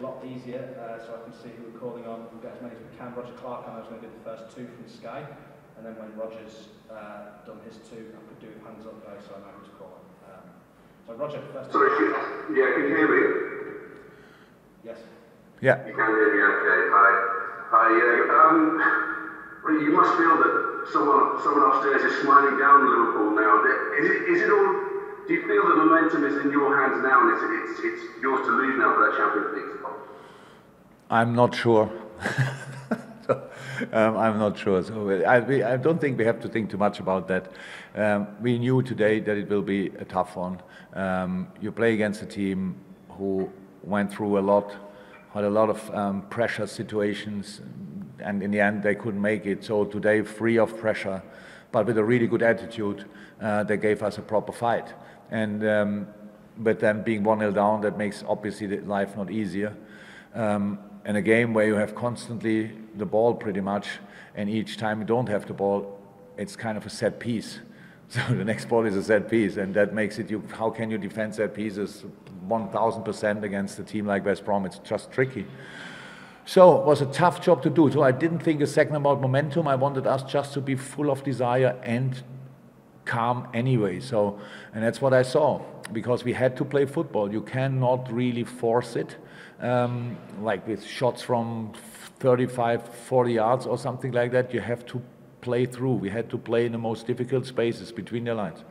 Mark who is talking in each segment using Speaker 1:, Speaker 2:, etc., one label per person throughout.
Speaker 1: a lot easier, so I can see who we're calling on. We'll get as many as we can. Roger Clark, I know, is going to do the first two from Sky, and then when Roger's done his two, I could do hands up though, so I know who's calling. So Roger, first.
Speaker 2: Sorry, yeah, can you hear me?
Speaker 1: Yes.
Speaker 3: Yeah.
Speaker 2: You can hear me, okay. Hi, well, you must feel that someone upstairs is smiling down Liverpool now. Is it all? Do you feel the momentum is in your hands now, and it's yours to lose now for that Champions League spot?
Speaker 3: I'm not sure. I'm not sure. So I don't think we have to think too much about that. We knew today that it will be a tough one. You play against a team who went through a lot, had a lot of pressure situations, and in the end they couldn't make it. So today, free of pressure, but with a really good attitude, they gave us a proper fight. And but then being 1-0 down, that makes obviously life not easier. In a game where you have constantly the ball pretty much, and each time you don't have the ball, it's kind of a set piece. So the next ball is a set piece, and that makes it, how can you defend set pieces 1000% against a team like West Brom? It's just tricky. So it was a tough job to do. So I didn't think a second about momentum. I wanted us just to be full of desire and calm anyway. So, and that's what I saw, because we had to play football. You cannot really force it, like with shots from 35, 40 yards or something like that. You have to play through. We had to play in the most difficult spaces between the lines.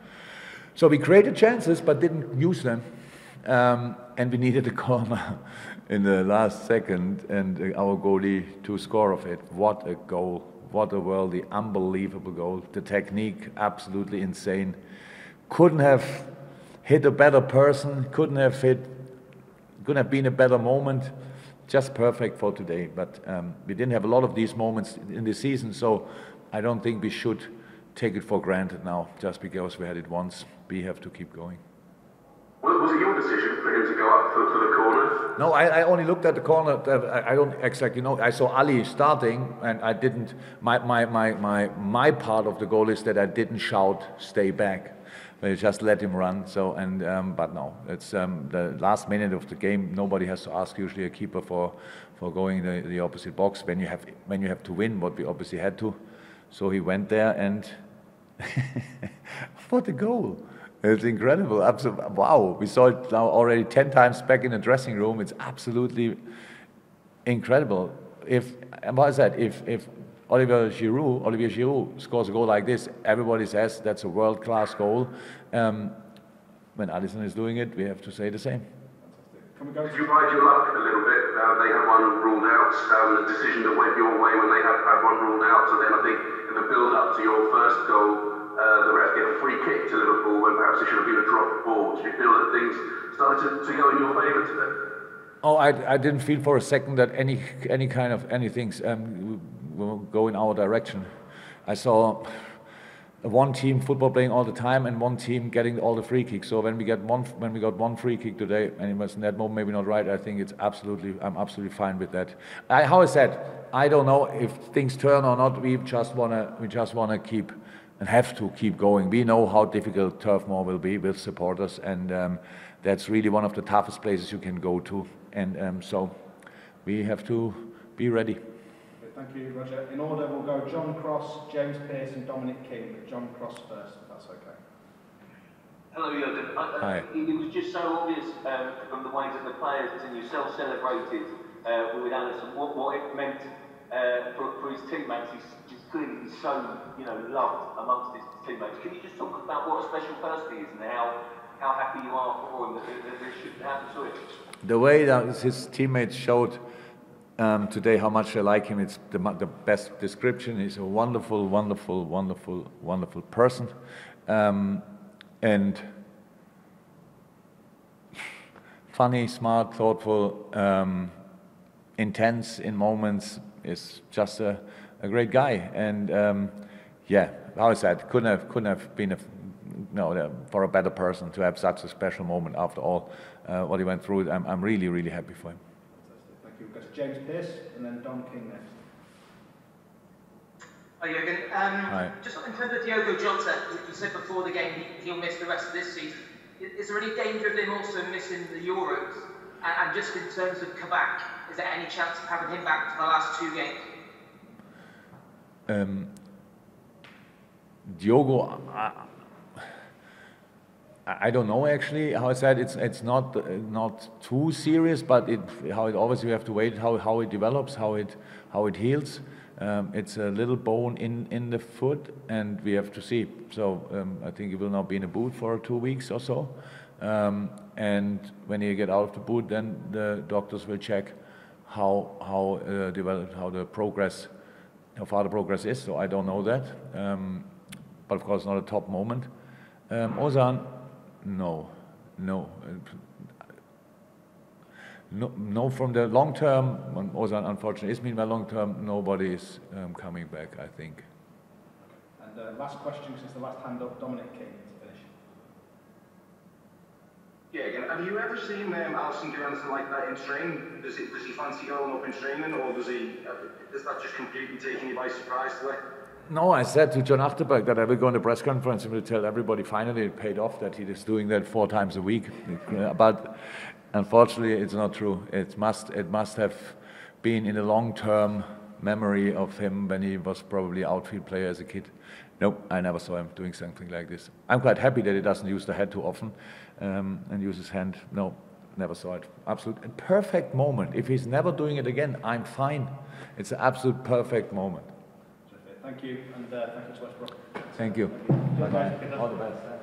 Speaker 3: So we created chances, but didn't use them. And we needed a corner in the last second, and our goalie to score of it. What a goal. What a worldly, unbelievable goal. The technique, absolutely insane. Couldn't have hit a better person, couldn't have been a better moment. Just perfect for today. But we didn't have a lot of these moments in the season, so I don't think we should take it for granted now, just because we had it once. We have to keep going.
Speaker 2: Was it your decision for him to go up for the corner?
Speaker 3: No, I only looked at the corner. I don't exactly know. I saw Ali starting, and I didn't. My part of the goal is that I didn't shout, "Stay back." I just let him run. So but no, it's the last minute of the game. Nobody has to ask usually a keeper for going the opposite box when you have to win, what we obviously had to. So he went there, and what a goal! It's incredible. Absolutely. Wow, we saw it now already 10 times back in the dressing room. It's absolutely incredible. If Olivier Giroud scores a goal like this, everybody says that's a world-class goal. When Alisson is doing it, we have to say the same.
Speaker 2: Did you ride your luck a little bit? They had one ruled out, a decision that went your way when they had one ruled out. So then I think in the build-up to your first goal, the ref gave a free kick to Liverpool when perhaps it should have been a dropped ball. Did you feel that things started to go in your favour today?
Speaker 3: Oh, I didn't feel for a second that any kind of anything will go in our direction. I saw one team football playing all the time and one team getting all the free kicks. So when we got one free kick today, and it was in that moment maybe not right, I think I'm absolutely fine with that. How I said, I don't know if things turn or not. We just wanna keep and have to keep going. We know how difficult Turf Moor will be with supporters, and that's really one of the toughest places you can go to. And so we have to be ready.
Speaker 1: Thank you, Roger. In order, we'll go John Cross, James Pearce and Dominic King. John Cross first, if that's okay.
Speaker 4: Hello, Jurgen.
Speaker 3: Hi.
Speaker 4: It was just so obvious from the ways that the players and yourself celebrated with Alisson what it meant for his teammates. He's clearly so loved amongst his teammates. Can you just talk about what a special person he is and how happy you are for him that this should happen to him?
Speaker 3: The way that his teammates showed today how much they like him, it's the best description. He's a wonderful, wonderful, wonderful, wonderful person, and funny, smart, thoughtful, intense in moments. Is just a great guy, and yeah, how I said, couldn't have been for a better person to have such a special moment after all what he went through. I'm really, really happy for him.
Speaker 1: Thank you. We've got James Pearce and then Don King next.
Speaker 5: Hi, Jurgen.
Speaker 3: Hi.
Speaker 5: Just in terms of Diogo Jota, you said before the game he'll miss the rest of this season. Is there any danger of him also missing the Euros? And just in terms of Kabak, is there any chance of having him back for the last 2 games?
Speaker 3: Diogo, I don't know actually. How I said, it's not too serious, but how it always, you have to wait how it develops, how it heals. It's a little bone in the foot, and we have to see. So I think he will not be in a boot for 2 weeks or so. And when you get out of the boot, then the doctors will check how far the progress is. So I don't know that, but of course not a top moment. Ozan, no. From the long term, Ozan unfortunately is mean by long term, nobody is coming back, I think.
Speaker 1: And last question, since the last hand up, Dominic King to finish.
Speaker 2: Yeah, again, have you ever seen Alisson do anything like that in training? Does he fancy going up in training, or is that just completely taking you by surprise today?
Speaker 3: No, I said to John Achterberg that I will go on the press conference and will tell everybody finally it paid off, that he is doing that 4 times a week. But unfortunately, it's not true. It must have been in the long-term memory of him when he was probably outfield player as a kid. Nope, I never saw him doing something like this. I'm quite happy that he doesn't use the head too often and use his hand. No, never saw it. Absolute perfect moment. If he's never doing it again, I'm fine. It's an absolute perfect moment.
Speaker 1: Thank you, and thank you to West Brom.
Speaker 3: Thank you. Bye-bye. All the best.